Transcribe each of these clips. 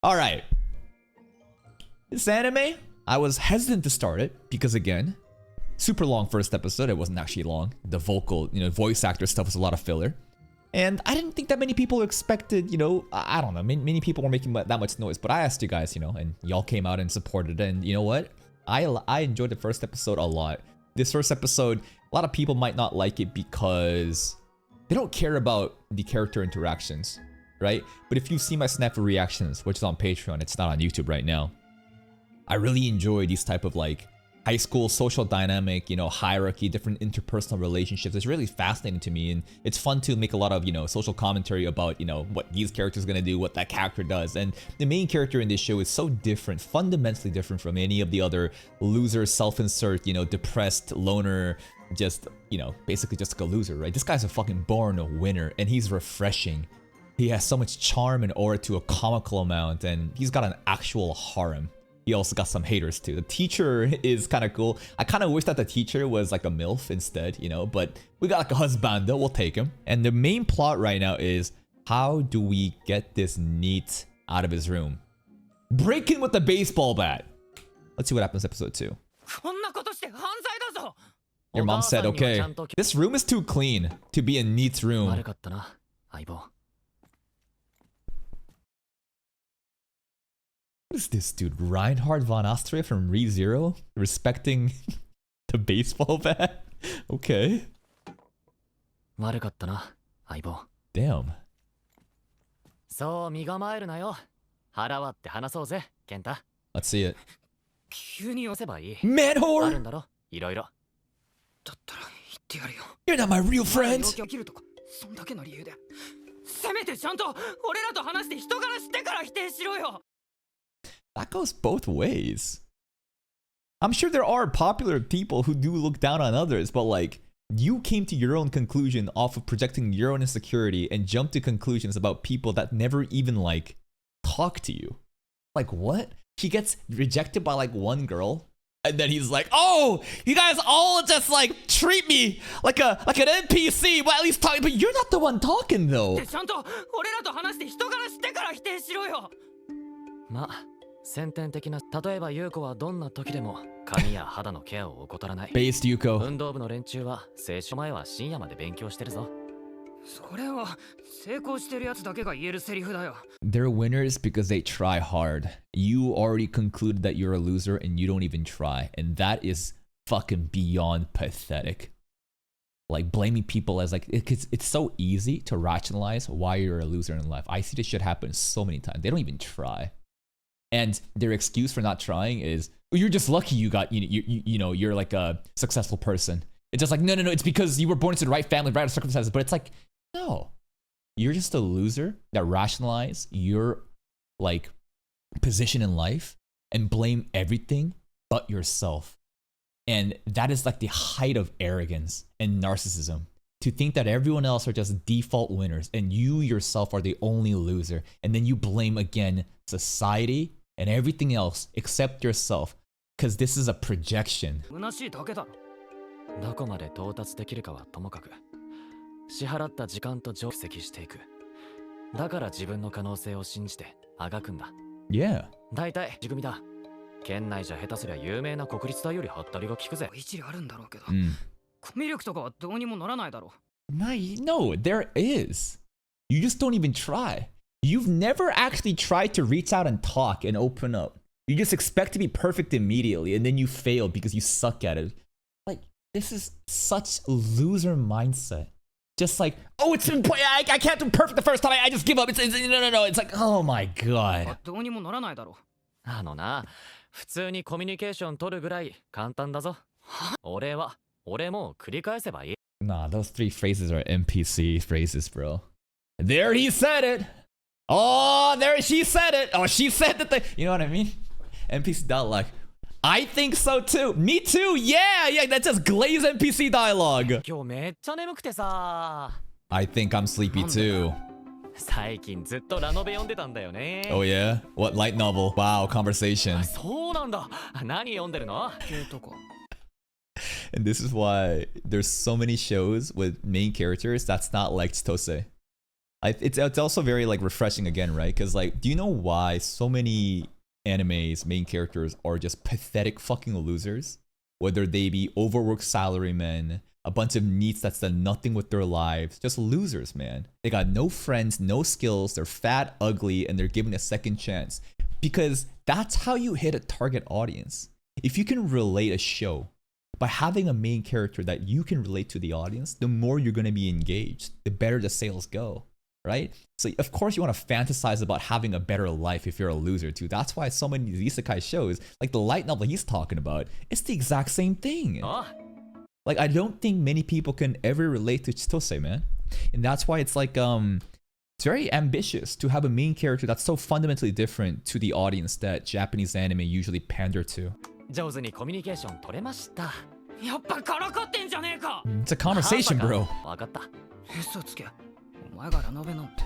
Alright. This anime, I was hesitant to start it because again, super long first episode. It wasn't actually long. The vocal, voice actor stuff was a lot of filler. And I didn't think that many people expected, I don't know, many people were making that much noise. But I asked you guys, and y'all came out and supported it. And you know what? I enjoyed the first episode a lot. This first episode, a lot of people might not like it because they don't care about the character interactions, right? But if you see my Snap reactions, which is on Patreon, it's not on YouTube right now. I really enjoy these type of like high school social dynamic, hierarchy, different interpersonal relationships. It's really fascinating to me, and it's fun to make a lot of, social commentary about, what these characters are gonna do, what that character does. And the main character in this show is so different, fundamentally different from any of the other loser, self-insert, depressed, loner, just, basically just like a loser, right? This guy's a fucking born winner, and he's refreshing. He has so much charm and aura to a comical amount, and he's got an actual harem. He also got some haters too. The teacher is kind of cool. I kind of wish that the teacher was like a MILF instead, but we got like a husband, we'll take him. And the main plot right now is, how do we get this NEET out of his room? Break in with the baseball bat. Let's see what happens in episode 2. Your mom said, okay, this room is too clean to be in NEET's room. What is this dude? Reinhard von Austria from ReZero? Respecting the baseball bat? Okay. Damn. Let's see it. Man whore! You're not my real friend! That goes both ways. I'm sure there are popular people who do look down on others, but like, you came to your own conclusion off of projecting your own insecurity and jumped to conclusions about people that never even like talk to you. Like what? He gets rejected by like one girl, and then he's like, oh, you guys all just like treat me like an NPC. Well, at least talk, but you're not the one talking though. Based Yuko. They're winners because they try hard. You already concluded that you're a loser and you don't even try. And that is fucking beyond pathetic. Like blaming people as like, it's so easy to rationalize why you're a loser in life. I see this shit happen so many times. They don't even try. And their excuse for not trying is, well, you're just lucky you got, you're like a successful person. It's just like, no, it's because you were born into the right family, right circumstances. But it's like, no, you're just a loser that rationalize your like position in life and blame everything but yourself. And that is like the height of arrogance and narcissism, to think that everyone else are just default winners and you yourself are the only loser. And then you blame again society and everything else except yourself, because this is a projection. Yeah. No, there is. You just don't even try. You've never actually tried to reach out and talk and open up. You just expect to be perfect immediately, and then you fail because you suck at it. Like, this is such loser mindset. Just like, oh, I can't do perfect the first time. I just give up. No. It's like, oh my god. Nah, those 3 phrases are NPC phrases, bro. There he said it. Oh, there she said it. Oh, she said that you know what I mean? NPC dialogue. I think so too. Me too. Yeah, that's just glazed NPC dialogue. I think I'm sleepy too. Oh yeah? What light novel? Wow, conversation. And this is why there's so many shows with main characters that's not like Chitose. It's also very like refreshing again, right? Because like, do you know why so many animes main characters are just pathetic fucking losers? Whether they be overworked salarymen, a bunch of neets that's done nothing with their lives, just losers, man. They got no friends, no skills, they're fat, ugly, and they're given a second chance. Because that's how you hit a target audience. If you can relate a show by having a main character that you can relate to the audience, the more you're gonna be engaged, the better the sales go, right? So of course you want to fantasize about having a better life if you're a loser too. That's why so many of these isekai shows, like the light novel he's talking about, it's the exact same thing. Like I don't think many people can ever relate to Chitose, man. And that's why it's like it's very ambitious to have a main character that's so fundamentally different to the audience that Japanese anime usually pander to. 上手にコミュニケーション取れました。やっぱからかってんじゃねえか。It's a conversation, bro. わかった。嘘つけ。お前がラノベなんて。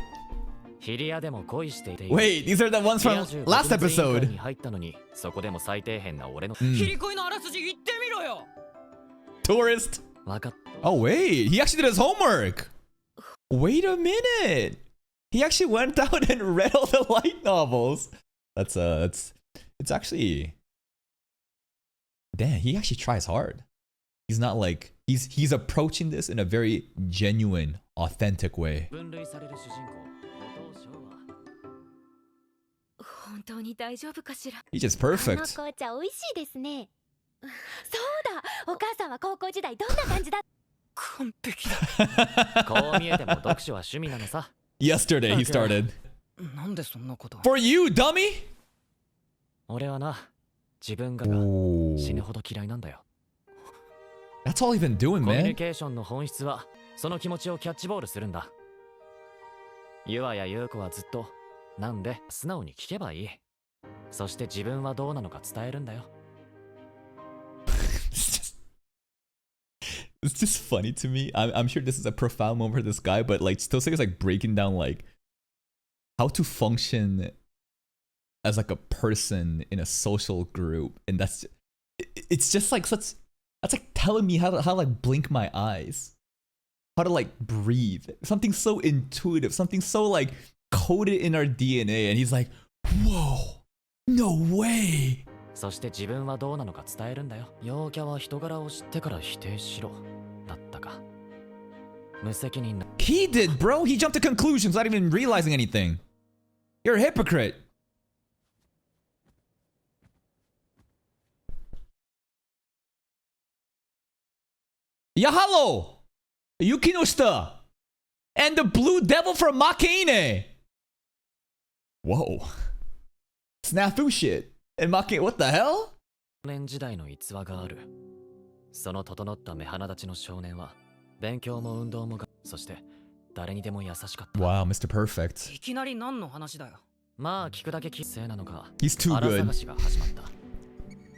ヒリアでも恋していて。Wait, these are the ones from last episode. に入ったのに、そこでも最底辺な俺の。ヒリ恋のあらすじ言ってみろよ。Tourist. わかった。Oh wait, he actually did his homework. Wait a minute. He actually went out and read all the light novels. It's actually. Damn, he actually tries hard. He's not like he's approaching this in a very genuine, authentic way. He's just perfect. 紅茶美味しいですね。そうだ、お母さんは高校時代どんな感じだ。完璧だ。こう見えても読書は趣味なのさ。Yesterday he started. なんでそんなこと。For you, dummy. 俺はな。自分が死ぬほど嫌いなんだよ。That's all he's been doing, man. コミュニケーションの本質はその気持ちをキャッチボールするんだ。ユアやユウコはずっとなんで素直に聞けばいい。そして自分はどうなのか伝えるんだよ。It's just funny to me. I'm sure this is a profound moment for this guy, but like Chitose is like breaking down like how to function as like a person in a social group, and it's just like that's like telling me how to like blink my eyes, how to like breathe, something so intuitive, something so like coded in our DNA, and he's like, whoa, no way. そして自分はどうなのか伝えるんだよ。陽キャは人柄を知ってから否定しろだったか。無責任な。He did, bro. He jumped to conclusions without even realizing anything. You're a hypocrite. Yahalo! Yukinoshita! And the blue devil from Makeine! Whoa. Snafu shit. And Makeine, what the hell? 年時代の逸話がある。その整った目鼻立ちの少年は、勉強も運動もそして誰にでも優しかった。Wow, Mr. Perfect. いきなり何の話だよ。まあ聞くだけ聞くせいなのか。He's too 荒 good. 探しが始まった。些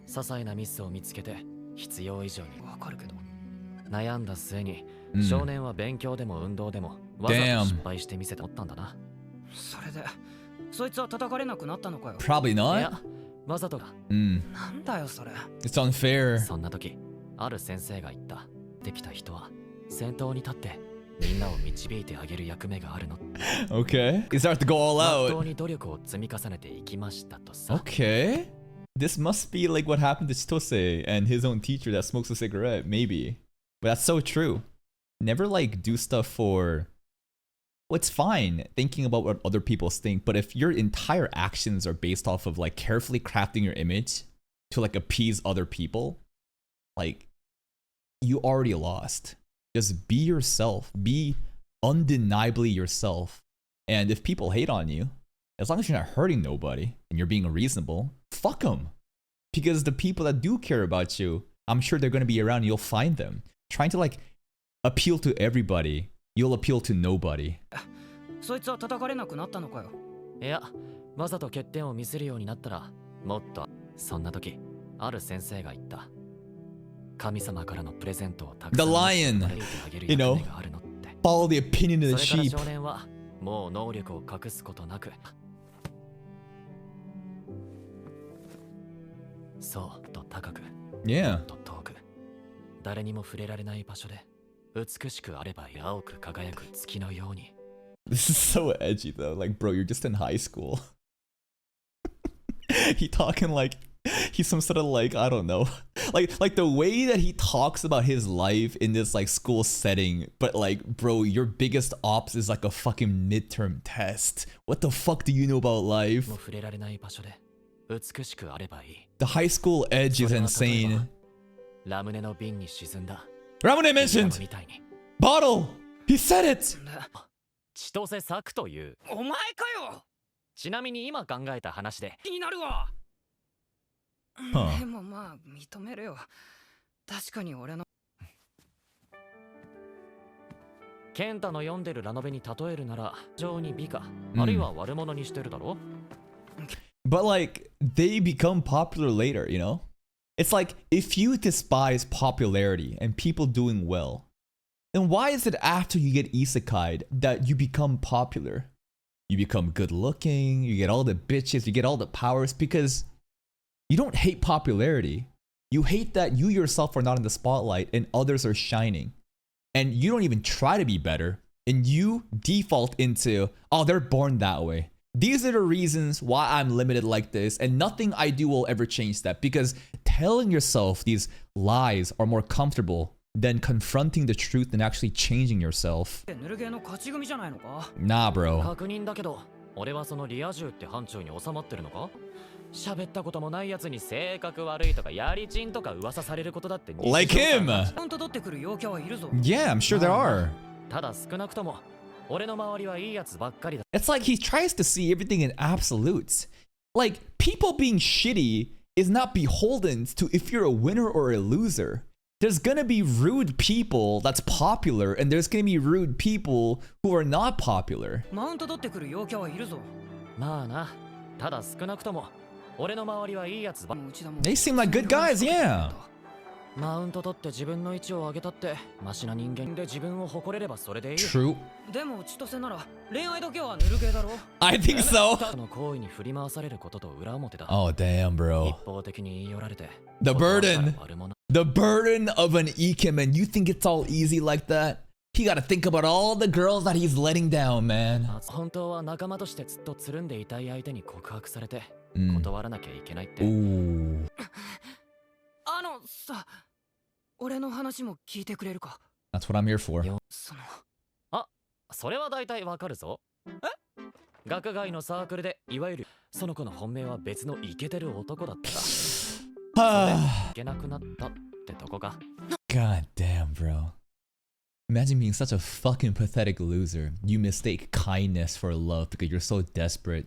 細なミスを見つけて必要以上にわかるけど。悩んだ末に、少年は勉強でも運動でもわざと失敗してみせて思ったんだな。それで、そいつは叩かれなくなったのかよ。Probably い not. や、わざとだ。なんだよそれ。It's unfair. そんな時、ある先生が言った。できた人は先頭に立ってみんなを導いてあげる役目があるの。Okay. He starts to go all 本 out. 当に努力を積み重ねていきましたとさ。Okay. This must be like what happened to Chitose and his own teacher that smokes a cigarette, maybe. But that's so true. Never like do stuff for. Well, it's fine thinking about what other people think, but if your entire actions are based off of like carefully crafting your image to like appease other people, like you already lost. Just be yourself. Be undeniably yourself. And if people hate on you, as long as you're not hurting nobody and you're being reasonable, fuck them. Because the people that do care about you, I'm sure they're going to be around. You'll find them. Trying to like appeal to everybody, you'll appeal to nobody. そいつは叩かれなくなったのかよ。いや、わざと欠点を見せるようになったら、もっと。そんな時、ある先生が言った。神様からのプレゼントをたくさん The lion, you know, follow the opinion of the それから sheep. 少年はもう能力を隠すことなく、そうと高く、Yeah. と遠く、誰にも触れられない場所で美しくあれば青く輝く月のように This is so edgy though. Like, bro, you're just in high school. He talking like he's some sort of like, I don't know. Like the way that he talks about his life in this like school setting, but like, bro, your biggest ops is like a fucking midterm test. What the fuck do you know about life? もう触れられない場所で美しくあればいい。 The high school edge is insane. ラムネの瓶に沈んだ。 Ramune mentioned みたいに。 bottle. He said it. 千歳作という。お前かよ。ちなみに今考えた話で。気になるわ。 Huh. でもまあ認めるよ。確かに俺の。ケンタの読んでるラノベに例えるなら、非常に美化、あるいは悪者にしてるだろ。 But like, they become popular later, you know? It's like, if you despise popularity and people doing well, then why is it after you get isekai'd that you become popular? You become good looking, you get all the bitches, you get all the powers, because you don't hate popularity. You hate that you yourself are not in the spotlight and others are shining. And you don't even try to be better. And you default into, oh, they're born that way. These are the reasons why I'm limited like this, and nothing I do will ever change that, because telling yourself these lies are more comfortable than confronting the truth and actually changing yourself. ぬるゲーの勝ち組じゃないのか。 Nah, bro. 確認だけど、俺はそのリア充って班長に収まってるのか？喋ったこともないやつに性格悪いとかやりちんとか噂されることだって。 Like him! カウント取ってくる陽キャはいるぞ。 Yeah, I'm sure there are. ただ少なくとも俺の周りはいいやつばっかりだ。 It's like he tries to see everything in absolutes. Like, people being shitty is not beholden to if you're a winner or a loser. There's gonna be rude people that's popular, and there's gonna be rude people who are not popular. マウント取ってくる陽キャはいるぞ。まあな、ただ少なくとも俺の周りはいいやつば。 They seem like good guys, yeah. マウント取って自分の位置を上げたってマシな人間で自分を誇れればそれでいい。 True. でも千歳なら恋愛だけはぬるゲーだろ。 I think so. その行為に振り回されることと裏表だ。 Oh, damn, 一 bro. 方的に言い寄られて。 The burden. 悪者。 The burden of an Ikemen. You think it's all easy like that? He gotta think about all the girls that he's letting down, man. 本当は仲間としてずっとつるんでいたい相手に告白されて断らなきゃいけないって。 Ooh. あのさ、俺の話も聞いてくれるか。 That's what I'm here for. その。あ、それは大体わかるぞ。え？学外のサークルでいわゆるその子の本命は別のイケてる男だった。いけなくなったってとこか。 God damn, bro. Imagine being such a fucking pathetic loser. You mistake kindness for love because you're so desperate.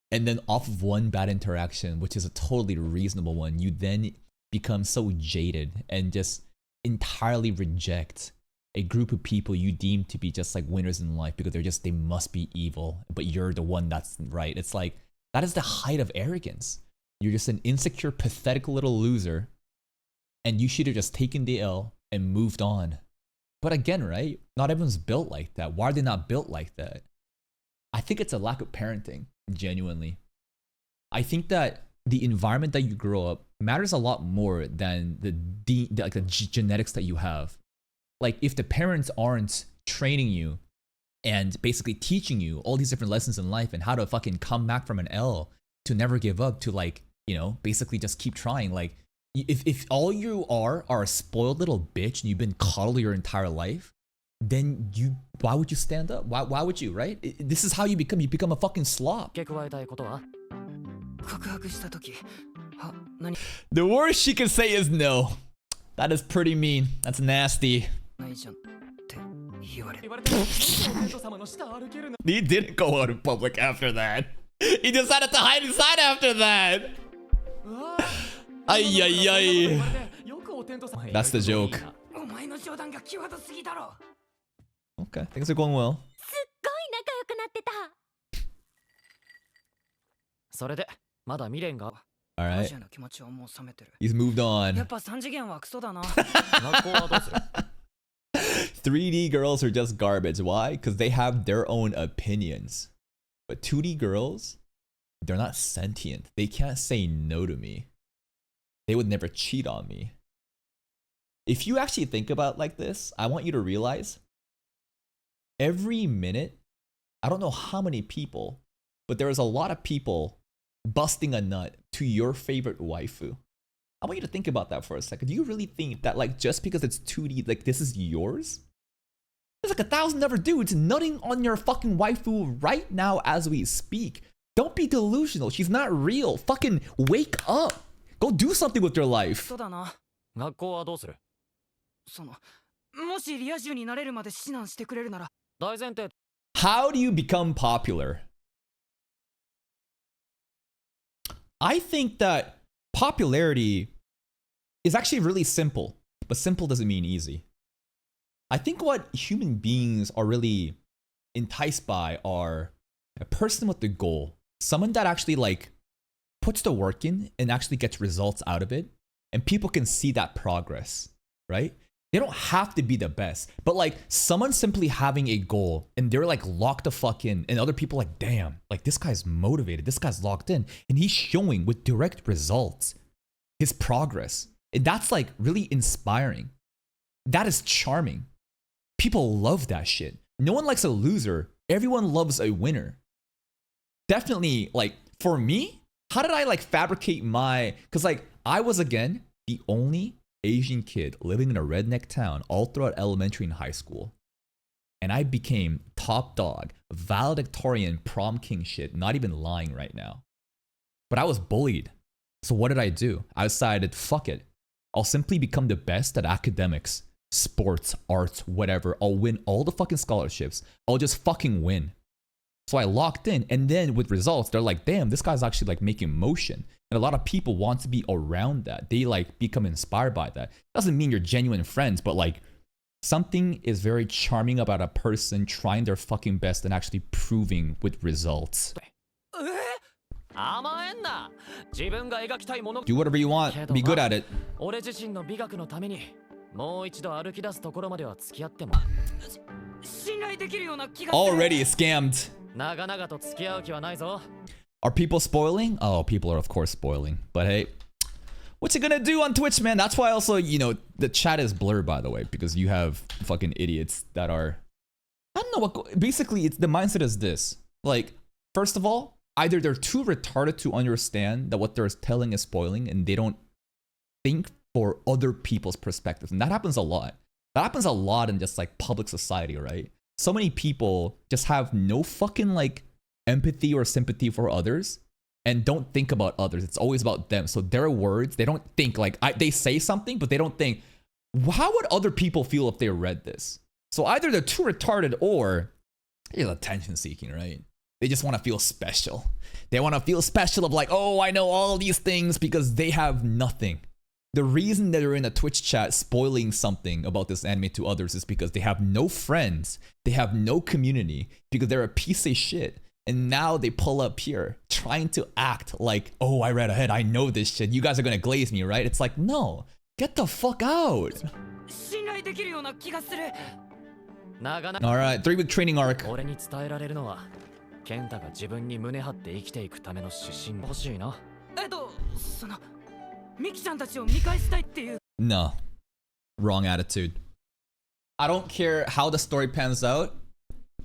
And then off of one bad interaction, which is a totally reasonable one, you then become so jaded and just entirely reject a group of people you deem to be just like winners in life because they must be evil, but you're the one that's right. It's like, that is the height of arrogance. You're just an insecure, pathetic little loser, and you should have just taken the L and moved on. But again, right? Not everyone's built like that. Why are they not built like that? I think it's a lack of parenting, genuinely. I think that the environment that you grow up matters a lot more than the genetics that you have. Like, if the parents aren't training you and basically teaching you all these different lessons in life and how to fucking come back from an L, to never give up, to like, you know, basically just keep trying. Like, if all you are a spoiled little bitch and you've been coddled your entire life, then why would you stand up? Why would you, right? This is how you become a fucking slob. 付け加えたいことは？ 告白した時、は、何？ The worst she can say is no. That is pretty mean. That's nasty. ないじゃんって言われる。 He didn't go out in public after that. He decided to hide inside after that. Ay, ay, ay. That's the joke. お前の冗談が際どすぎだろ。 Okay, things are going well. すっごい仲良くなってた。それでまだ未練が。 All マ right. ジの気持ちはもう冷めてる。 He's moved やっ on. ぱ3次元はクソだな。 学校はどうする？ 3D girls are just garbage. Why? Because they have their own opinions. But 2D girls, they're not sentient. They can't say no to me. They would never cheat on me. If you actually think about it like this, I want you to realize every minute, I don't know how many people, but there is a lot of people busting a nut to your favorite waifu. I want you to think about that for a second. Do you really think that like just because it's 2D, like this is yours? There's like 1,000 other dudes nutting on your fucking waifu right now as we speak. Don't be delusional. She's not real. Fucking wake up. Go do something with your life. そうだな。学校はどうする？もしリア充になれるまで指南してくれるなら。大前提。 How do you become popular? I think that popularity is actually really simple, but simple doesn't mean easy. I think what human beings are really enticed by are a person with a goal, someone that actually like puts the work in and actually gets results out of it, and people can see that progress, right? They don't have to be the best, but like someone simply having a goal and they're like locked the fuck in, and other people like, damn, like this guy's motivated, this guy's locked in, and he's showing with direct results his progress. And that's like really inspiring. That is charming. People love that shit. No one likes a loser. Everyone loves a winner. Definitely, like for me, how did I like fabricate my, because like I was again the only Asian kid living in a redneck town all throughout elementary and high school. And I became top dog, valedictorian, prom king shit, not even lying right now. But I was bullied. So what did I do? I decided, fuck it. I'll simply become the best at academics, sports, arts, whatever. I'll win all the fucking scholarships. I'll just fucking win. So I locked in, and then with results, they're like, damn, this guy's actually like making motion. And a lot of people want to be around that. They like become inspired by that. Doesn't mean you're genuine friends, but like something is very charming about a person trying their fucking best and actually proving with results. Do whatever you want. Be good at it. Already scammed. Are people spoiling? Oh, people are of course spoiling. But hey, what's it gonna do on Twitch, man? That's why also, you know, the chat is blurred, by the way, because you have fucking idiots that are, I don't know what, basically it's the mindset is this. Like, first of all, either they're too retarded to understand that what they're telling is spoiling, and they don't think for other people's perspectives. And that happens a lot. That happens a lot in just like public society, right? So many people just have no fucking like empathy or sympathy for others and don't think about others. It's always about them. So their words, they don't think like, they say something, but they don't think, how would other people feel if they read this? So either they're too retarded or it's attention seeking, right? They just want to feel special. They want to feel special of like, oh, I know all these things because they have nothing. The reason that they're in a Twitch chat spoiling something about this anime to others is because they have no friends, they have no community, because they're a piece of shit. And now they pull up here trying to act like, oh, I read ahead, I know this shit, you guys are gonna glaze me, right? It's like, no, get the fuck out. Alright, 3-week training arc. No. Wrong attitude. I don't care how the story pans out.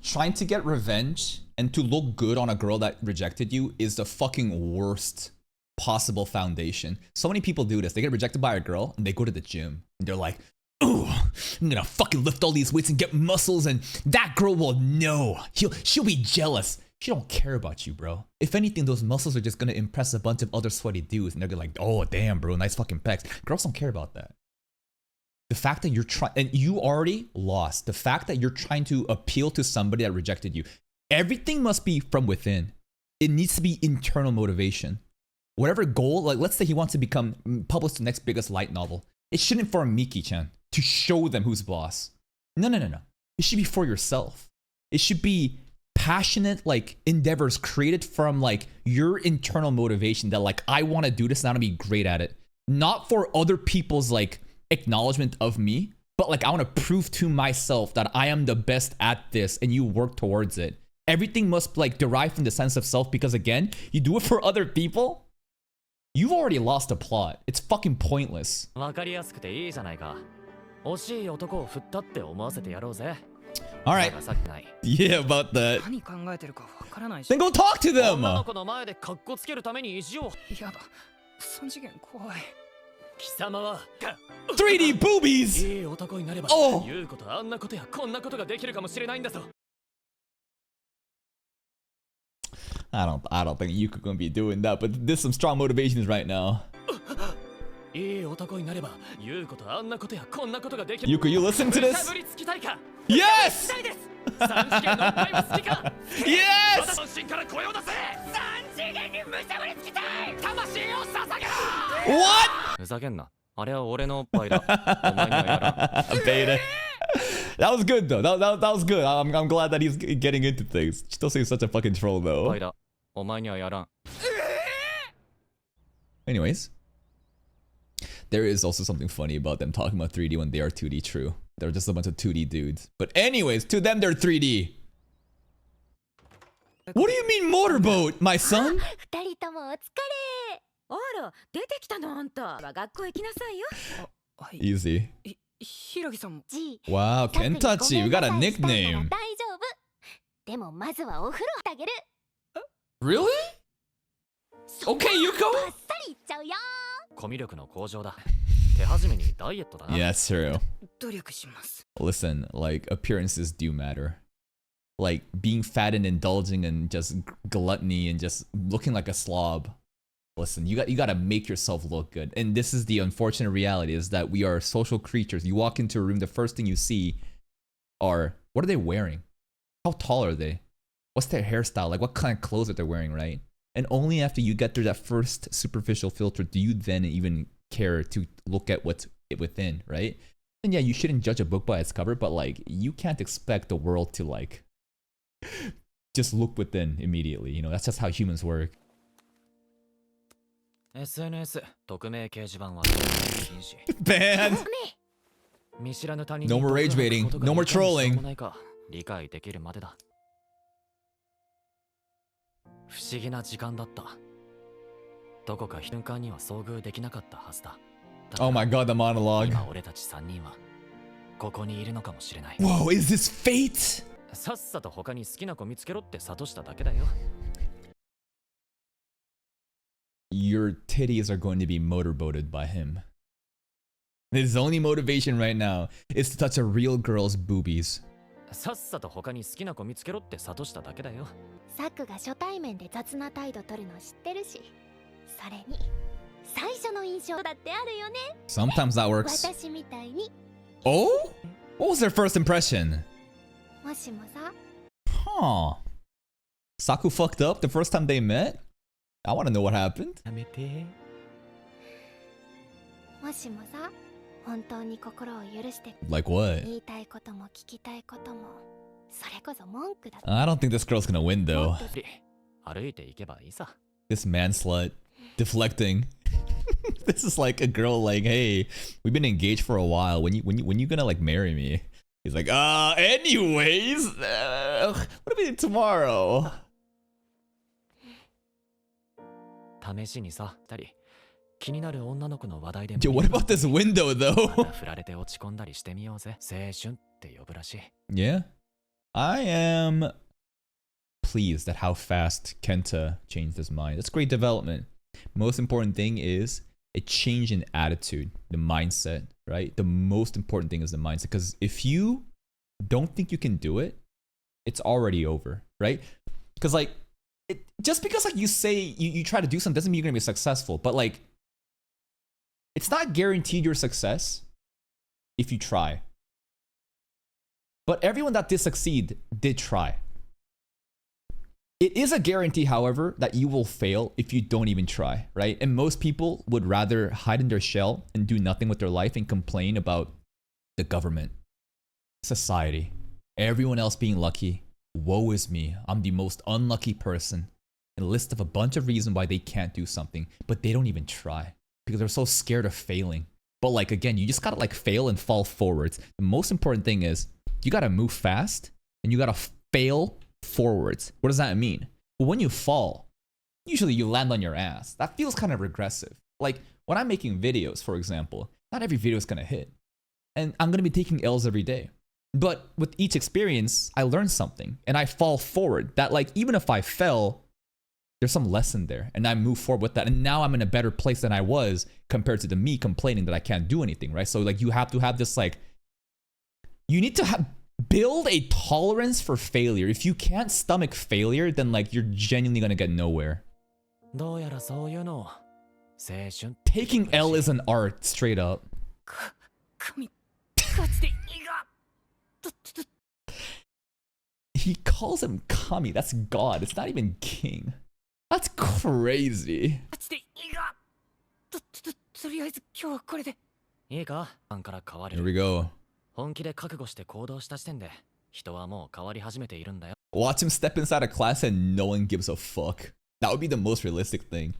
Trying to get revenge and to look good on a girl that rejected you is the fucking worst possible foundation. So many people do this. They get rejected by a girl and they go to the gym and they're like, ooh, I'm gonna fucking lift all these weights and get muscles, and that girl will know. She'll be jealous. She don't care about you, bro. If anything, those muscles are just gonna impress a bunch of other sweaty dudes, and they're gonna like, oh damn, bro, nice fucking pecs. Girls don't care about that. The fact that you're trying, and you already lost. The fact that you're trying to appeal to somebody that rejected you, everything must be from within. It needs to be internal motivation. Whatever goal, like let's say he wants to publish the next biggest light novel. It shouldn't for Miki-chan to show them who's boss. No. It should be for yourself. It should be passionate like endeavors created from like your internal motivation that like, I want to do this and I want to be great at it. Not for other people's like acknowledgement of me, but like I want to prove to myself that I am the best at this, and you work towards it. Everything must like derive from the sense of self, because again, you do it for other people, you've already lost the plot. It's fucking pointless. All right. だがさっきない Yeah, about that. 何考えてるかわからないし Then go talk to 女 them. の子の前でカッコつけるために意地をやだ3次元怖い貴様は 3D boobies. いい男になれば Oh. 言うことあんなことやこんなことができるかもしれないんだぞ I don't think Yuka gonna be doing that, but there's some strong motivations right now. いい男になれば言うことあんなことやこんなことができる Yuka, you listen to 無 this? 茶ぶりつきたいか Yes! したいです三次元のおっぱいは好きか Yes! 本心から声を出せ三次元に無茶ぶりつきたい魂を捧げろ What? ふざけんなあれは俺のおっぱいだお前にはやらん Beta. That was good though. That was good. I'm glad that he's getting into things. Chitose is such a fucking troll おっ though. ぱいだお前にはやらん Anyways, there is also something funny about them talking about 3D when they are 2D. True, they're just a bunch of 2D dudes. But anyways, to them they're 3D. What do you mean motorboat, my son? 二人ともお疲れ。あら、出てきたのあんた。学校行きなさいよ。はい Easy. ひらぎさんも G Wow, さくに Kentachi, we got a ごめんなさいしたいなら nickname. 大丈夫。でもまずはお風呂あげる。 Really? Okay, バ Yuko. ッサリいっちゃうよ。コミュ力の向上だ手始めにダイエットだな Yeah, it's true. 努力します Listen, like appearances do matter. Like being fat and indulging and just gluttony and just looking like a slob. Listen, you gotta make yourself look good. And this is the unfortunate reality is that we are social creatures. You walk into a room, the first thing you see are what are they wearing? How tall are they? What's their hairstyle? Like what kind of clothes that they're wearing, right? And only after you get through that first superficial filter do you then even care to look at what's within, right? And yeah, you shouldn't judge a book by its cover, but like you can't expect the world to like just look within immediately. You know, that's just how humans work. SNS 匿名掲示板は禁止 Banned. 見知らぬ他人 No more rage baiting. No more trolling. ないか理解できるまでだ不思議な時間だったどこか瞬間には遭遇できなかったはずだ Oh my god, the monologue. 今俺たち3人はここにいるのかもしれない Whoa, is this fate? さっさと他に好きな子見つけろって諭しただけだよ Your titties are going to be motorboated by him. His only motivation right now is to touch a real girl's boobies. さっさと他に好きな子見つけろって諭しただけだよサクが初対面で雑な態度取るの知ってるし、それに最初の印象だってあるよね。 Sometimes that works. 私みたいに。 Oh? What was their first impression? もしもさ、 Huh. Saku fucked up the first time they met? I want to know what happened. やめてもしもさ、本当に心を許して Like what? 言いたいことも聞きたいことも、それこそ文句だ。 I don't think this girl's gonna win though. 歩いて行けばいいさ This man slut. Deflecting. This is like a girl like, hey, we've been engaged for a while. When you gonna like marry me? He's like, anyways, what do we do tomorrow? 試しにさ2人気になる女の子の話題でも Dude, what about this window ま though? た振られて落ち込んだりしてみようぜ青春って呼ぶらしい Yeah. I am pleased at how fast Kenta changed his mind. That's great development. Most important thing is a change in attitude, the mindset, right? The most important thing is the mindset. Because if you don't think you can do it, it's already over, right? Because like, just because like you say you try to do something doesn't mean you're gonna be successful. But like, it's not guaranteed your success if you try. But everyone that did succeed did try. It is a guarantee, however, that you will fail if you don't even try, right? And most people would rather hide in their shell and do nothing with their life and complain about the government, society, everyone else being lucky. Woe is me. I'm the most unlucky person. And a list of a bunch of reasons why they can't do something, but they don't even try because they're so scared of failing. But like, again, you just gotta like fail and fall forwards. The most important thing is you gotta move fast and you gotta fail forwards. What does that mean? Well, when you fall, usually you land on your ass. That feels kind of regressive. Like when I'm making videos, for example, not every video is gonna hit. And I'm gonna be taking L's every day. But with each experience, I learn something and I fall forward. That like, even if I fell, there's some lesson there and I move forward with that. And now I'm in a better place than I was compared to the me complaining that I can't do anything, right? So like you have to have this like, you need to build a tolerance for failure. If you can't stomach failure, then like you're genuinely gonna get nowhere. Taking L is an art, straight up. He calls him Kami. That's God. It's not even king. That's crazy. Here we go. Watch him step inside a class and no one gives a fuck. That would be the most realistic thing.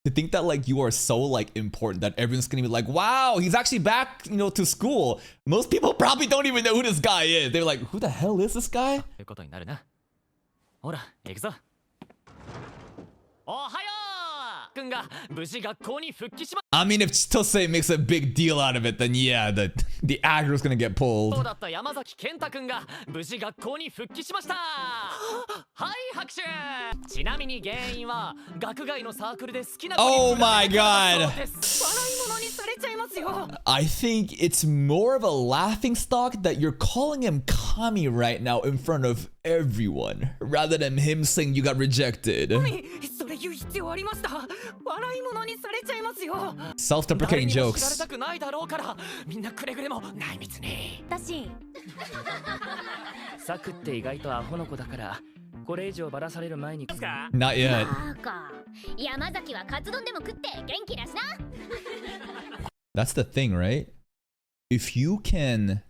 To think that like you are so like important that everyone's gonna be like, wow, he's actually back, you know, to school. Most people probably don't even know who this guy is. They're like, who the hell is this guy? I mean, if Chitose makes a big deal out of it, then yeah, the actor is gonna get pulled. Oh my god! I think it's more of a laughing stock that you're calling him Kami right now in front of everyone, rather than him saying you got rejected. Self-deprecating jokes. Not yet. That's the thing, right? If you can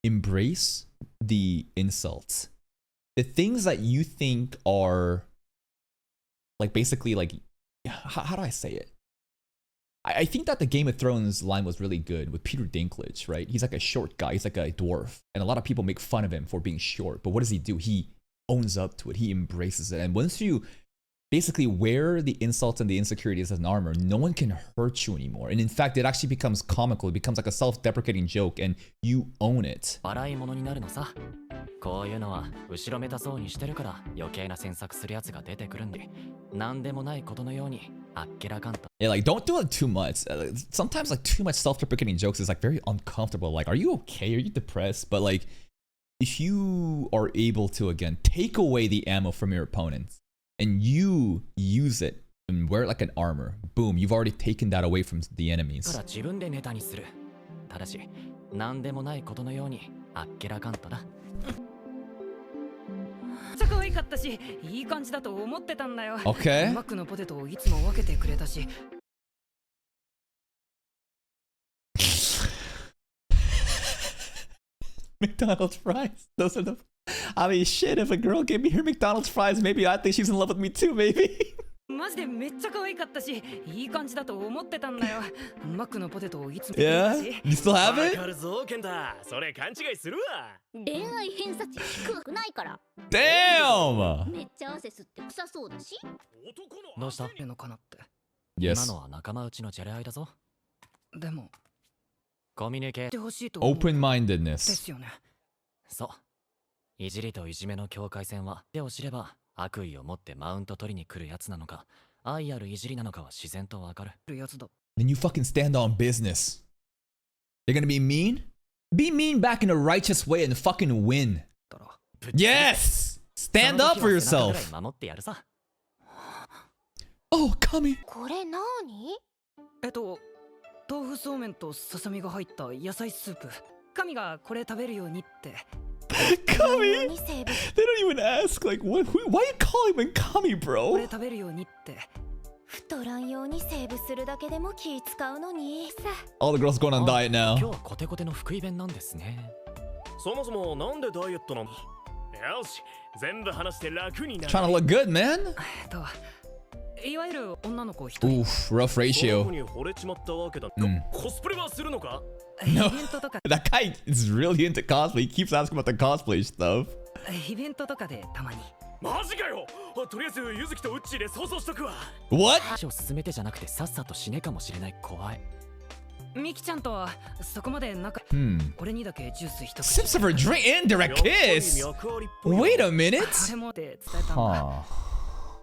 embrace the insults, the things that you think are like basically like, how do I say it? I think that the Game of Thrones line was really good with Peter Dinklage, right? He's like a short guy. He's like a dwarf. And a lot of people make fun of him for being short. But what does he do? He owns up to it. He embraces it. And once you basically wear the insults and the insecurities as an armor, no one can hurt you anymore. And in fact, it actually becomes comical. It becomes like a self-deprecating joke and you own it. Yeah, like don't do it too much. Sometimes like too much self-deprecating jokes is like very uncomfortable. Like, are you okay? Are you depressed? But like, if you are able to, again, take away the ammo from your opponents and you use it and wear it like an armor, boom, you've already taken that away from the enemies. Okay. McDonald's fries. Those are the... I mean, shit, if a girl gave me her McDonald's fries, maybe I think she's in love with me too, maybe. Yeah? You still have it? Damn! Yes. Open-mindedness. Then you fucking stand on business. You're gonna be mean? Be mean back in a righteous way and fucking win. Yes! Stand up for yourself. Oh, Kami. Kami? They don't even ask, like, why are you calling him Kami, bro? All the girls going on diet now. Trying to look good, man. Oof, rough ratio. No, that guy is really into cosplay. He keeps asking about the cosplay stuff. What? ミキちゃんとはそこまで仲俺にだけジュース一口 Sips of her drink. Indirect kiss. Wait a minute. あれもって伝えたんだ Huh.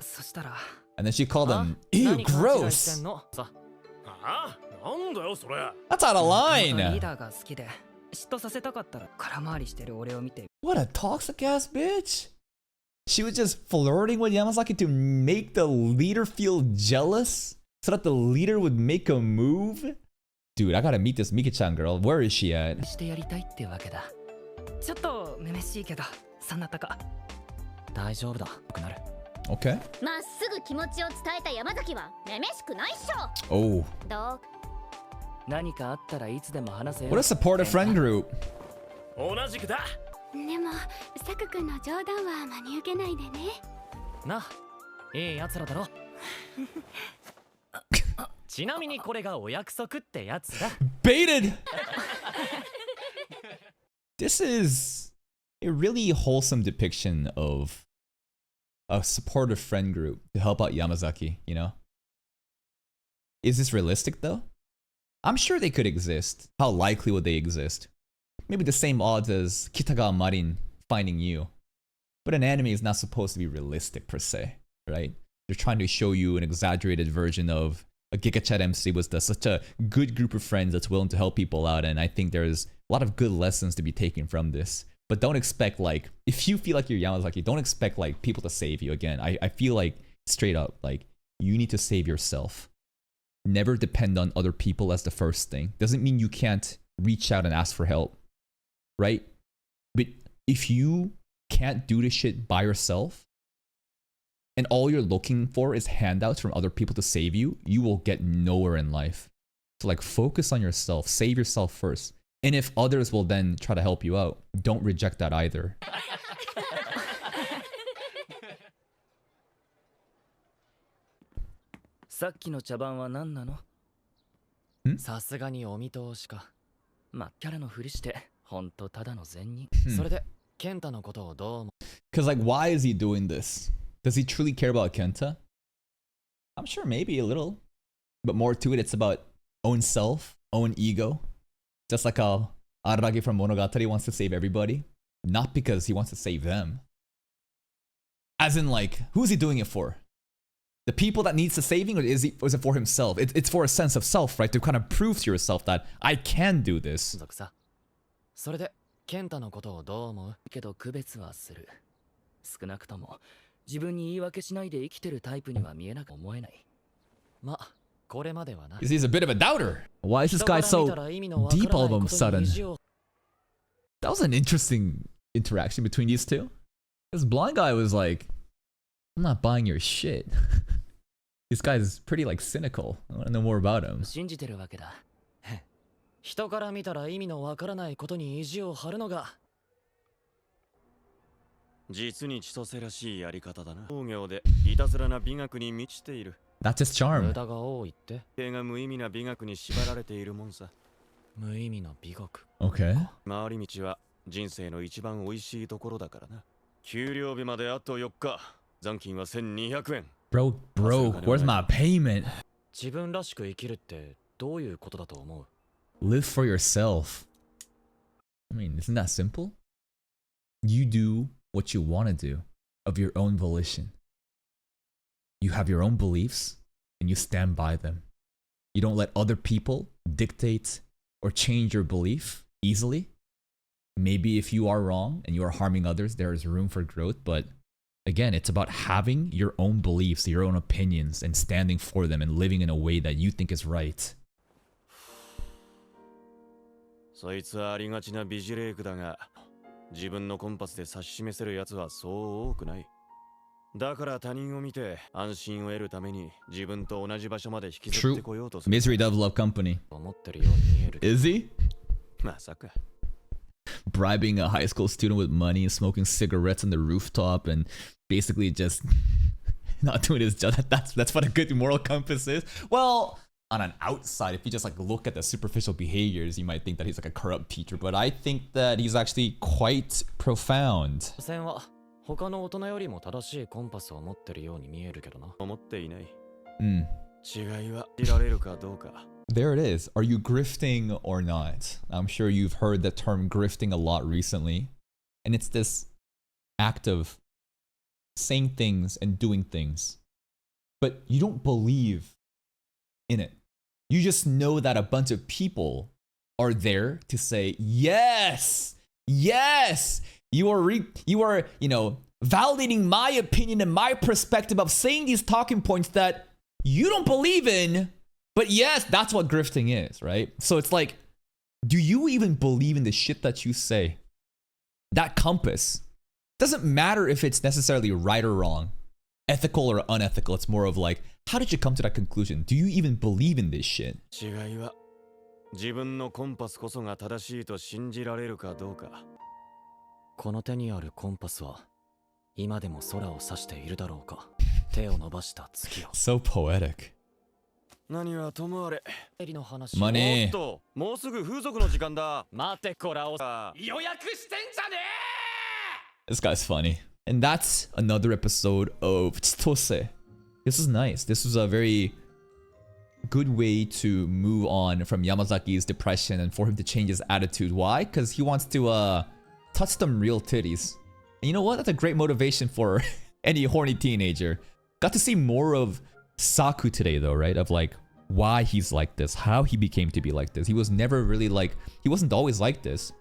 そしたら And then she called him, ew, gross. さああ、なんだよそれ。 That's out of リー line. ダーが好きで嫉妬させたかったら空回りしてる俺を見て What a toxic ass bitch. She was just flirting with Yamazaki to make the leader feel jealous so that the leader would make a move. Dude, I gotta meet this Miki-chan girl. Where is she at? してやりたいってわけだちょっとめめしいけどそんなたか大丈夫だくなる Okay. まっすぐ気持ちを伝えた山崎はめめしくないっしょ Oh. どう何かあったらいつでも話せよ What a supportive friend group. 同じくだ。でもサク君の冗談は真に受けないでねないいやつらだろちなみにこれがお約束ってやつだ Baited! This is a really wholesome depiction of a supportive friend group to help out Yamazaki, you know? Is this realistic though? I'm sure they could exist. How likely would they exist? Maybe the same odds as Kitagawa Marin finding you. But an anime is not supposed to be realistic per se, right? They're trying to show you an exaggerated version of a Giga Chat MC was such a good group of friends that's willing to help people out, and I think there's a lot of good lessons to be taken from this. But don't expect, like, if you feel like you're Yamazaki, don't expect like people to save you. Again, I feel like straight up, like, you need to save yourself. Never depend on other people as the first thing. Doesn't mean you can't reach out and ask for help, right? But if you can't do this shit by yourself, and all you're looking for is handouts from other people to save you, you will get nowhere in life. So like, focus on yourself, save yourself first. And if others will then try to help you out, don't reject that either. さっきの茶番は何なのんさすがにお見通しかまあキャラのふりしてほんとただの善人 Hmm. それでケンタのことをどう思 Because like, why is he doing this? Does he truly care about Kenta? I'm sure maybe a little. But more to it, it's about own self, own ego. Just like how Araragi from Monogatari wants to save everybody. Not because he wants to save them. As in like, who's he doing it for? The people that needs the saving, or is it for himself? It's for a sense of self, right? To kind of prove to yourself that I can do this. 属さそれでケンタのことをどう思うけど区別はする少なくとも自分に言い訳しないで生きてるタイプには見えなく思えないまあこれまではな He's a bit of a doubter. Why is this guy so deep all of a sudden? That was an interesting interaction between these two. This blind guy was like, I'm not buying your shit. This guy's pretty like cynical. I want to know more about him. 信じてるわけだ人から見たら意味のわからないことに意地を張るのが実に千歳らしいやり方だな。工業でいたずらな美学に満ちている。 That's his charm. 無駄が多いって手が無意味な美学に縛られているもんさ。無意味な美学 Okay. 回り道は人生の一番美味しいところだからな。給料日まであと4日。残金は1200円。Bro, where's my payment? 自分らしく生きるってどういうことだと思う Live for yourself. I mean, isn't that simple? You do what you want to do of your own volition. You have your own beliefs and you stand by them. You don't let other people dictate or change your belief easily. Maybe if you are wrong and you are harming others, there is room for growth. But again, it's about having your own beliefs, your own opinions, and standing for them and living in a way that you think is right. そいつはありがちな美ジレイクだが、自分のコンパスで指し示せるやつはそう多くない。だから他人を見て安心を得るために自分と同じ場所まで引きずってこようとする。Misery does love company. 思ってるように見える Is he? まさか。Bribing a high school student with money and smoking cigarettes on the rooftop and basically just not doing his job. That's what a good moral compass is. Well, on an outside, if you just like look at the superficial behaviors, you might think that he's like a corrupt teacher, but I think that he's actually quite profound. 所詮は他の大人よりも正しいコンパスを持ってるように見えるけどな思っていない。Mm. 違いは知られるかどうか。There it is. Are you grifting or not? I'm sure you've heard the term grifting a lot recently. And it's this act of saying things and doing things, but you don't believe in it. You just know that a bunch of people are there to say, yes, yes, you are, validating my opinion and my perspective of saying these talking points that you don't believe in. But yes, that's what grifting is, right? So it's like, do you even believe in the shit that you say? That compass doesn't matter if it's necessarily right or wrong, ethical or unethical. It's more of like, how did you come to that conclusion? Do you even believe in this shit? 違いは自分のコンパスこそが正しいと信じられるかどうか。この手にあるコンパスは今でも空を指しているだろうか。手を伸ばした月よ。 So poetic. 何はともあれ。エリの話。マネー。おっと、もうすぐ風俗の時間だ。待てこらおさ。予約してんじゃね This guy's funny. And that's another episode of Chitose. This is nice. This was a very good way to move on from Yamazaki's depression and for him to change his attitude. Why? Because he wants to touch some real titties. And you know what? That's a great motivation for any horny teenager. Got to see more of Saku today though, right? Of like why he's like this, how he became to be like this. He was never really like, he wasn't always like this.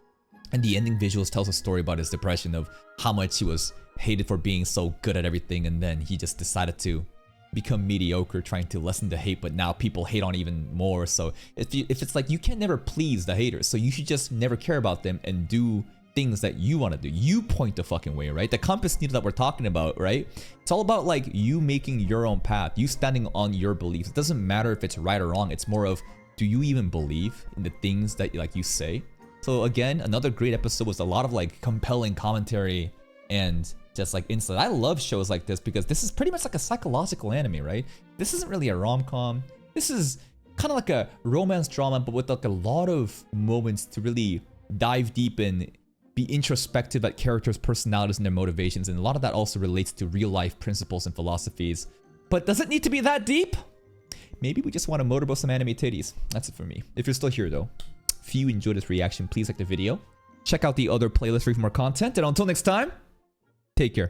And the ending visuals tells a story about his depression of how much he was hated for being so good at everything, and then he just decided to become mediocre, trying to lessen the hate, but now people hate on even more. So if it's like you can never please the haters, so you should just never care about them and do things that you want to do. You point the fucking way, right? The compass needle that we're talking about, right? It's all about like you making your own path, you standing on your beliefs. It doesn't matter if it's right or wrong. It's more of, do you even believe in the things that like you say? So again, another great episode was a lot of like compelling commentary and just like insight. I love shows like this because this is pretty much like a psychological anime, right? This isn't really a rom-com. This is kind of like a romance drama, but with like a lot of moments to really dive deep and be introspective at characters' personalities and their motivations. And a lot of that also relates to real life principles and philosophies. But does it need to be that deep? Maybe we just want to motorboat some anime titties. That's it for me. If you're still here though, if you enjoyed this reaction, please like the video. Check out the other playlist for more content. And until next time, take care.